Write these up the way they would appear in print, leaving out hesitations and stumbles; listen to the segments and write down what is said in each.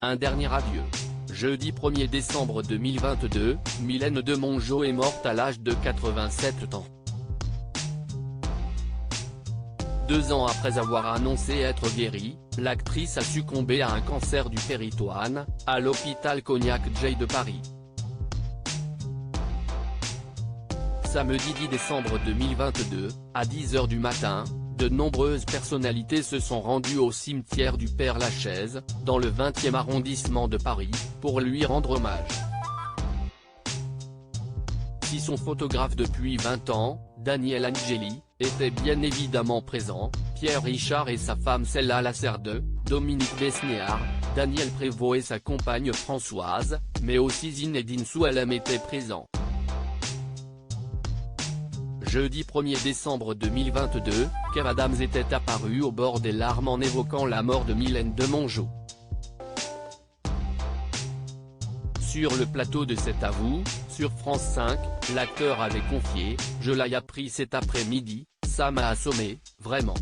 Un dernier adieu. Jeudi 1er décembre 2022, Mylène Demongeot est morte à l'âge de 87 ans. 2 ans après avoir annoncé être guérie, l'actrice a succombé à un cancer du péritoine, à l'hôpital Cognac-Jay de Paris. Samedi 10 décembre 2022, à 10h du matin, de nombreuses personnalités se sont rendues au cimetière du Père-Lachaise, dans le 20e arrondissement de Paris, pour lui rendre hommage. Si son photographe depuis 20 ans, Daniel Angeli, était bien évidemment présent, Pierre Richard et sa femme Cella Laserde, Dominique Besnéard, Daniel Prévost et sa compagne Françoise, mais aussi Zinedine Soualem étaient présents. Jeudi 1er décembre 2022, Kev Adams était apparu au bord des larmes en évoquant la mort de Mylène Demongeot. Sur le plateau de C'est à vous, sur France 5, l'acteur avait confié « Je l'ai appris cet après-midi, ça m'a assommé, vraiment.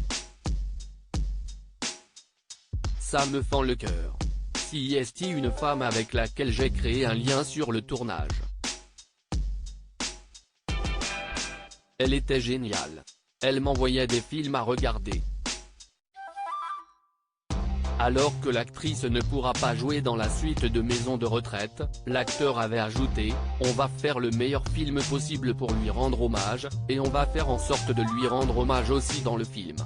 Ça me fend le cœur. Si est une femme avec laquelle j'ai créé un lien sur le tournage. Elle était géniale. Elle m'envoyait des films à regarder. » Alors que l'actrice ne pourra pas jouer dans la suite de Maison de retraite, l'acteur avait ajouté « On va faire le meilleur film possible pour lui rendre hommage, et on va faire en sorte de lui rendre hommage aussi dans le film.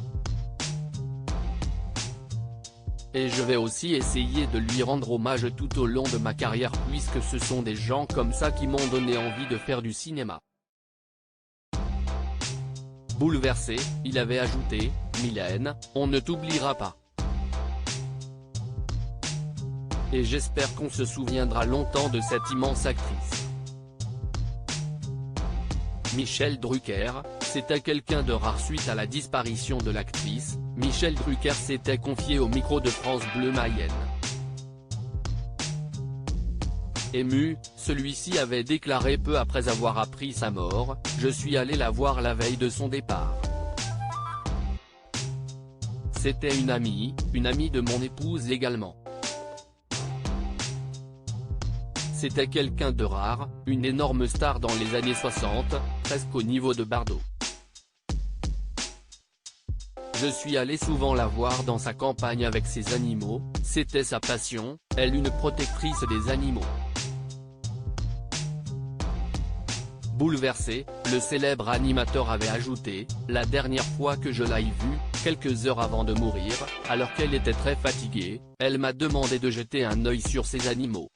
Et je vais aussi essayer de lui rendre hommage tout au long de ma carrière puisque ce sont des gens comme ça qui m'ont donné envie de faire du cinéma. » Bouleversé, il avait ajouté « Mylène, on ne t'oubliera pas. Et j'espère qu'on se souviendra longtemps de cette immense actrice. » Michel Drucker, c'était quelqu'un de rare suite à la disparition de l'actrice. Michel Drucker s'était confié au micro de France Bleu Mayenne. Ému, celui-ci avait déclaré peu après avoir appris sa mort « Je suis allé la voir la veille de son départ. C'était une amie de mon épouse également. C'était quelqu'un de rare, une énorme star dans les années 60, presque au niveau de Bardot. Je suis allé souvent la voir dans sa campagne avec ses animaux, c'était sa passion, elle une protectrice des animaux. » Bouleversé, le célèbre animateur avait ajouté « La dernière fois que je l'ai vue, quelques heures avant de mourir, alors qu'elle était très fatiguée, elle m'a demandé de jeter un œil sur ses animaux.